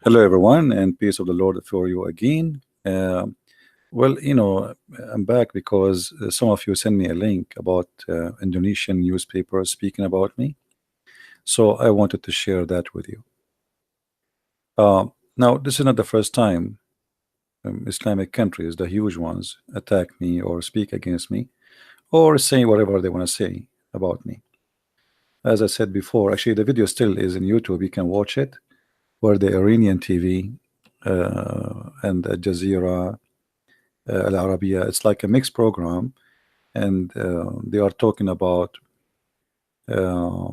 Hello, everyone, and peace of the Lord for you again. Well, I'm back because some of you sent me a link about Indonesian newspapers speaking about me. So I wanted to share that with you. Now, this is not the first time Islamic countries, the huge ones, attack me or speak against me or say whatever they want to say about me. As I said before, actually, the video still is in YouTube. You can watch it, where the Iranian TV and Al Jazeera, Al Arabiya, it's like a mixed program, and they are talking about uh,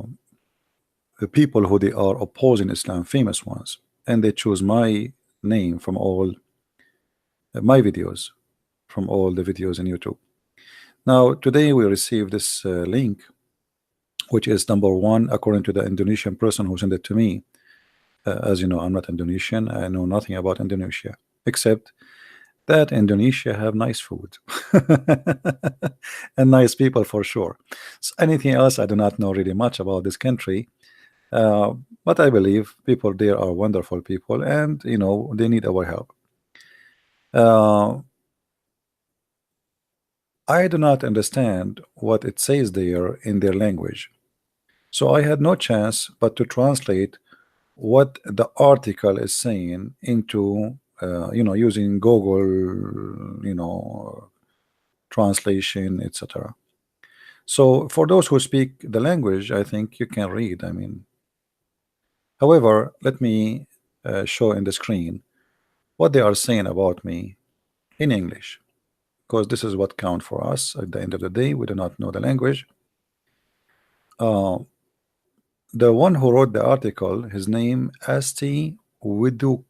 the people who they are opposing Islam, famous ones, and they choose my name from all my videos, from all the videos in YouTube. Now, today we received this link, which is number one, according to the Indonesian person who sent it to me. As you know, I'm not Indonesian. I know nothing about Indonesia, except that Indonesia have nice food and nice people for sure. So anything else, I do not know really much about this country. But I believe people there are wonderful people, and they need our help. Uh, I do not understand what it says there in their language, so I had no chance but to translate what the article is saying into using Google, translation, etc. So for those who speak the language, I think you can read. I mean, however, let me show in the screen what they are saying about me in English, because this is what counts for us. At the end of the day, we do not know the language. The one who wrote the article, his name Asti Widuk,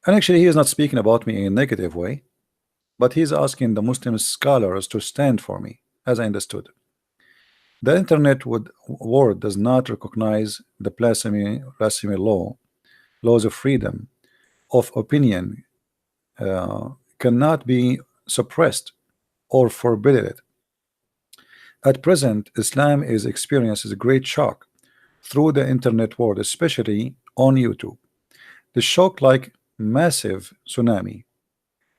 and actually he is not speaking about me in a negative way, but he's asking the Muslim scholars to stand for me, as I understood. The internet world does not recognize the blasphemy laws of freedom of opinion cannot be suppressed or forbidden. At present, Islam is experiences a great shock through the internet world, especially on YouTube. The shock, like massive tsunami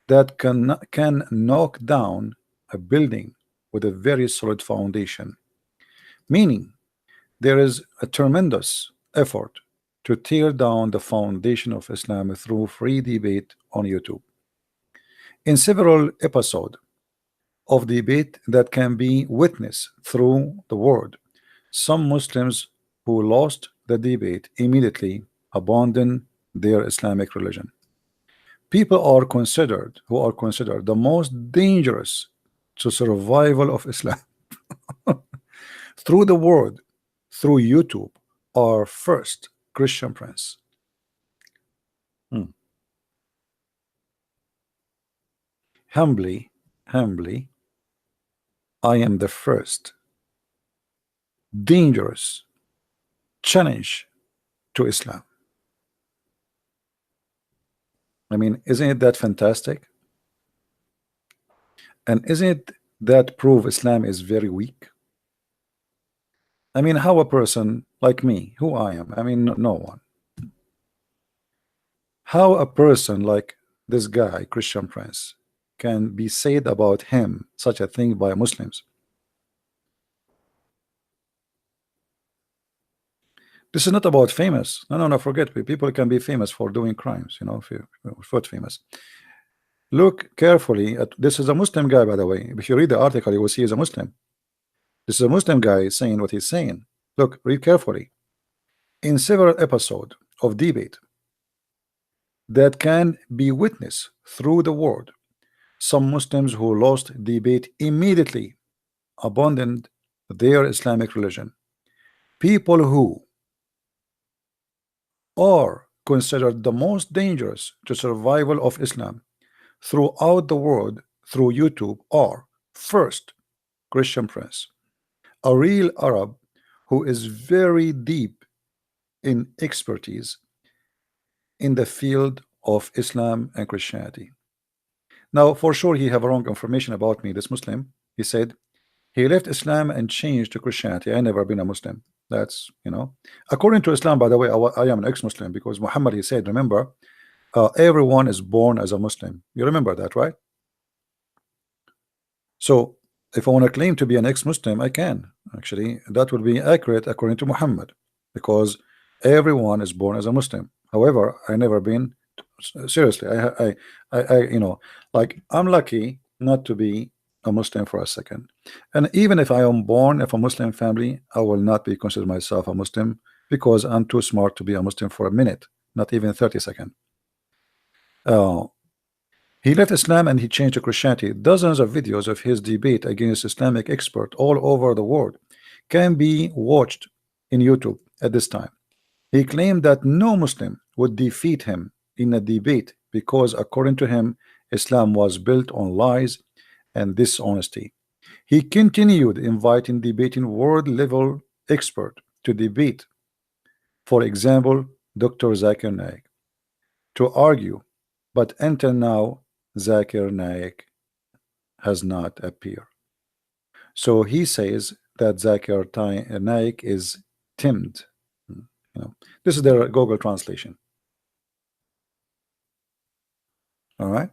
that can knock down a building with a very solid foundation, meaning there is a tremendous effort to tear down the foundation of Islam through free debate on YouTube. In several episodes of debate that can be witnessed through the world, some Muslims who lost the debate immediately abandoned their Islamic religion. People who are considered the most dangerous to survival of Islam through the world, through YouTube, are first Christian prince. Humbly, I am the first dangerous challenge to Islam. I mean, isn't it that fantastic? And isn't it that prove Islam is very weak? I mean, how a person like me, who I am, I mean, no one. How a person like this guy, Christian Prince, can be said about him such a thing by Muslims? This is not about famous. No, forget me. People can be famous for doing crimes, if you're famous. Look carefully at this. Is a Muslim guy, by the way. If you read the article, you will see he's a Muslim. This is a Muslim guy saying what he's saying. Look, read carefully. In several episodes of debate that can be witnessed through the world, some Muslims who lost debate immediately abandoned their Islamic religion. People who are considered the most dangerous to survival of Islam throughout the world through YouTube are first Christian Prince, a real Arab who is very deep in expertise in the field of Islam and Christianity. Now, for sure, he have wrong information about me. This Muslim, he said he left Islam and changed to Christianity. I never been a Muslim. That's, according to Islam, by the way, I am an ex-Muslim because Muhammad, he said, remember, everyone is born as a Muslim. You remember that, right? So if I want to claim to be an ex-Muslim, I can. Actually, that would be accurate according to Muhammad, because everyone is born as a Muslim. However, I never been, seriously, like, I'm lucky not to be a Muslim for a second. And even if I am born of a Muslim family, I will not be considered myself a Muslim, because I'm too smart to be a Muslim for a minute, not even 30 seconds. He left Islam and he changed to Christianity. Dozens of videos of his debate against Islamic experts all over the world can be watched in YouTube at this time. He claimed that no Muslim would defeat him in a debate because, according to him, Islam was built on lies and dishonesty. He continued inviting debating world-level experts to debate, for example, Dr. Zakir Naik, to argue, but until now, Zakir Naik has not appeared. So he says that Zakir Naik is timid. This is their Google translation. All right.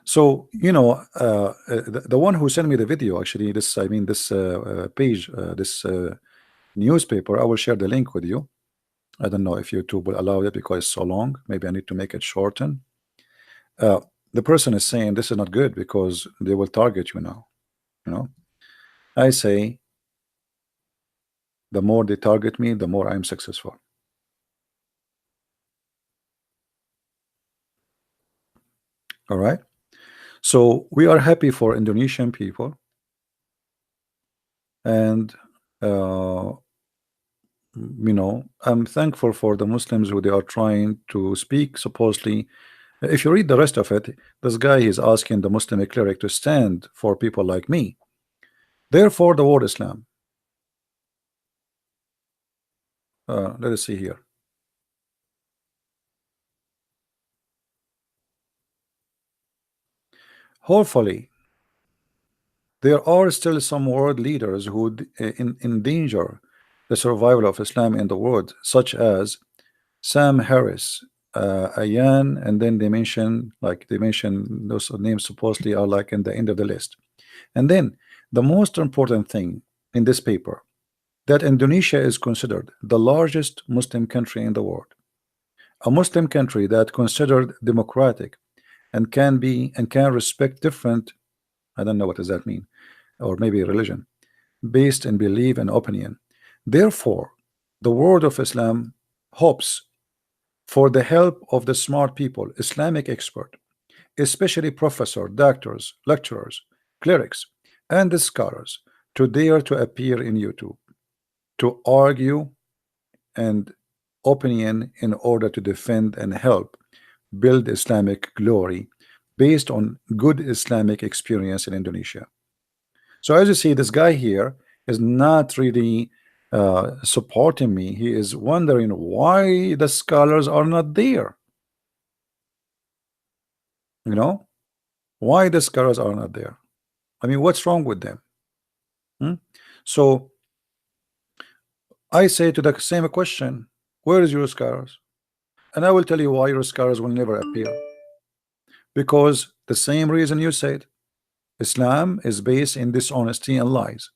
So the one who sent me the video, actually, this page, this newspaper, I will share the link with you. I don't know if YouTube will allow it because it's so long. Maybe I need to make it shorten. The person is saying this is not good because they will target you now. I say the more they target me, the more I'm successful. All right. So we are happy for Indonesian people, and I'm thankful for the Muslims who they are trying to speak. Supposedly, if you read the rest of it, this guy is asking the Muslim cleric to stand for people like me. Therefore, the word Islam. Let us see here. Hopefully, there are still some world leaders who endanger the survival of Islam in the world, such as Sam Harris, Ayan, and then they mention those names supposedly are like in the end of the list. And then the most important thing in this paper, that Indonesia is considered the largest Muslim country in the world, a Muslim country that considered democratic and can respect different, I don't know what does that mean, or maybe religion, based in belief and opinion. Therefore, the world of Islam hopes for the help of the smart people, Islamic expert, especially professors, doctors, lecturers, clerics, and the scholars, to dare to appear in YouTube, to argue and opinion in order to defend and help build Islamic glory based on good Islamic experience in Indonesia. So as you see, this guy here is not really supporting me. He is wondering why the scholars are not there. Why the scholars are not there. I mean, what's wrong with them? So I say to the same question, where is your scholars? And I will tell you why your scholars will never appear. Because the same reason you said, Islam is based in dishonesty and lies.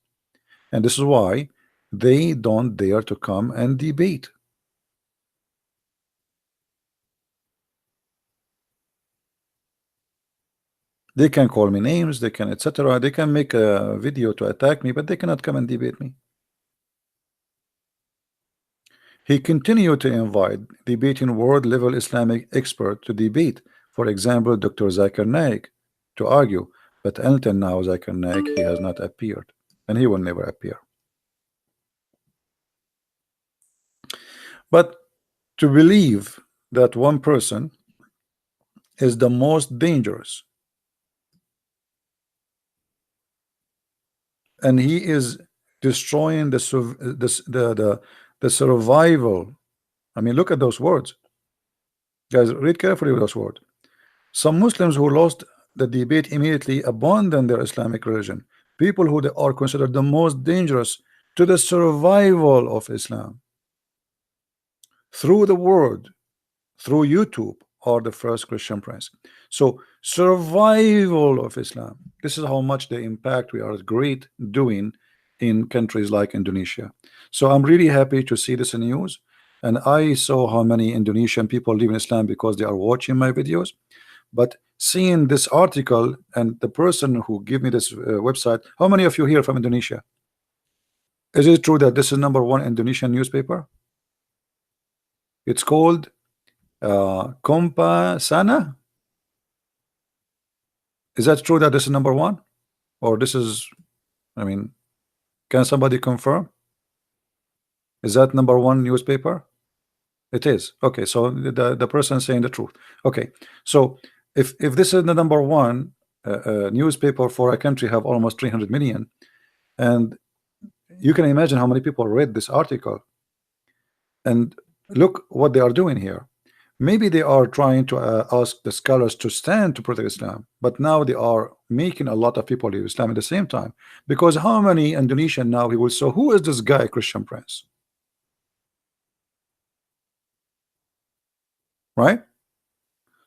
And this is why they don't dare to come and debate. They can call me names, they can etc. They can make a video to attack me, but they cannot come and debate me. He continued to invite debating world-level Islamic experts to debate, for example, Dr. Zakir Naik, to argue, but until now, Zakir Naik, he has not appeared, and he will never appear. But to believe that one person is the most dangerous, and he is destroying the survival. I mean, look at those words, guys. Read carefully those words. Some Muslims who lost the debate immediately abandoned their Islamic religion. People who are considered the most dangerous to the survival of Islam through the world, through YouTube, are the first Christian prince. So survival of Islam. This is how much the impact we are great doing in countries like Indonesia. So I'm really happy to see this in news. And I saw how many Indonesian people live in Islam because they are watching my videos. But seeing this article and the person who gave me this website, how many of you here from Indonesia? Is it true that this is #1 Indonesian newspaper? It's called Kompa Sana. Is that true that this is #1? Or this is, I mean, can somebody confirm? Is that #1 newspaper? It is. Okay, so the person saying the truth. Okay, so if this is the #1 newspaper for a country have almost 300 million, and you can imagine how many people read this article, and look what they are doing here. Maybe they are trying to ask the scholars to stand to protect Islam, but now they are making a lot of people leave Islam at the same time. Because how many Indonesian now he will say, who is this guy, Christian Prince? Right?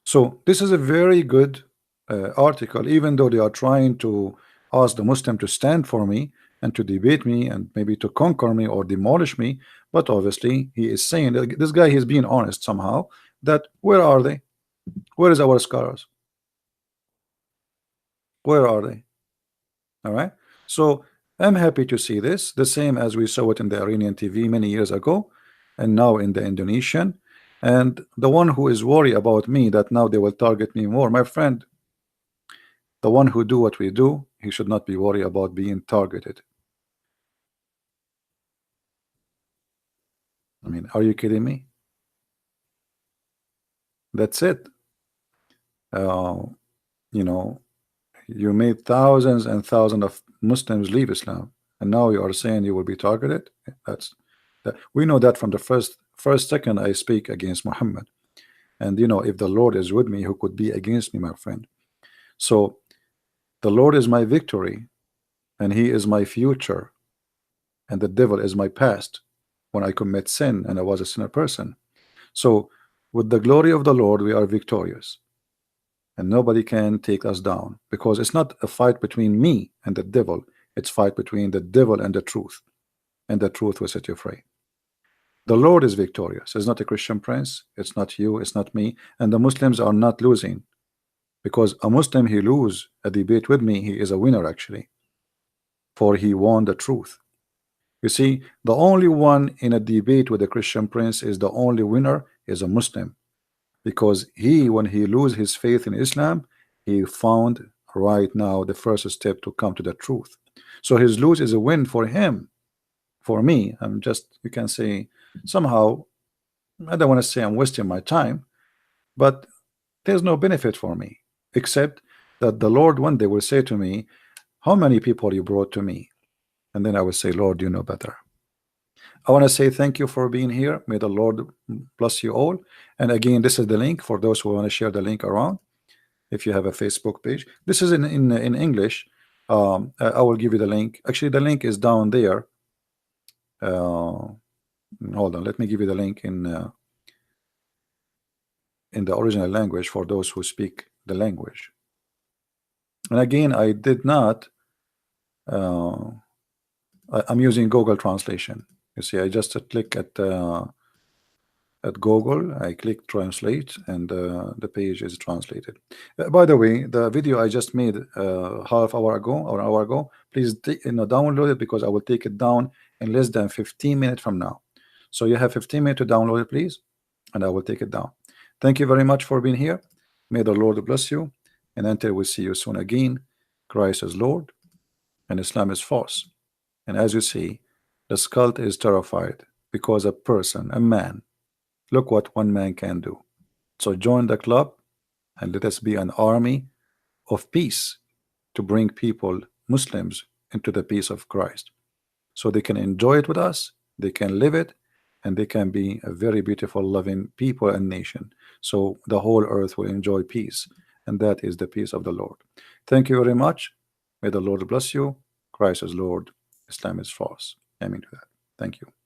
So this is a very good article, even though they are trying to ask the Muslim to stand for me and to debate me and maybe to conquer me or demolish me. But obviously he is saying that this guy is being honest somehow, that where are they? Where is our scholars? Where are they? All right. So I'm happy to see this, the same as we saw it in the Iranian TV many years ago, and now in the Indonesian. And the one who is worried about me that now they will target me more, my friend, the one who do what we do, he should not be worried about being targeted. I mean, are you kidding me? That's it. You know, you made thousands and thousands of Muslims leave Islam, and now you are saying you will be targeted. That's that. We know that from the first second I speak against Muhammad. And you know, if the Lord is with me, who could be against me, my friend? So the Lord is my victory, and He is my future, and the devil is my past when I commit sin and I was a sinner person. So with the glory of the Lord, we are victorious, and nobody can take us down, because it's not a fight between me and the devil. It's fight between the devil and the truth, and the truth will set you free. The Lord is victorious. It's not a Christian prince. It's not you. It's not me. And the Muslims are not losing, because a Muslim, he lose a debate with me, he is a winner actually, for he won the truth. You see, the only one in a debate with a Christian prince is the only winner is a Muslim, because he, when he lose his faith in Islam, he found right now the first step to come to the truth. So his lose is a win for him. For me, I'm just, you can say, somehow, I don't want to say I'm wasting my time, but there's no benefit for me, except that the Lord one day will say to me, how many people you brought to me? And then I will say, Lord, you know better. I want to say thank you for being here. May the Lord bless you all. And again, this is the link for those who want to share the link around. If you have a Facebook page, this is in English. I will give you the link. Actually, the link is down there. Hold on, let me give you the link in the original language for those who speak the language. And again, I did not. I'm using Google Translation. You see, I just click at Google, I click translate, and the page is translated. By the way, the video I just made half hour ago or an hour ago, please download it, because I will take it down in less than 15 minutes from now. So you have 15 minutes to download it, please, and I will take it down. Thank you very much for being here. May the Lord bless you, and until we see you soon again, Christ is Lord and Islam is false. And as you see, the cult is terrified because a person, a man, look what one man can do. So join the club and let us be an army of peace to bring people, Muslims, into the peace of Christ, so they can enjoy it with us, they can live it, and they can be a very beautiful, loving people and nation. So the whole earth will enjoy peace, and that is the peace of the Lord. Thank you very much. May the Lord bless you. Christ is Lord. Islam is false. coming to that. Thank you.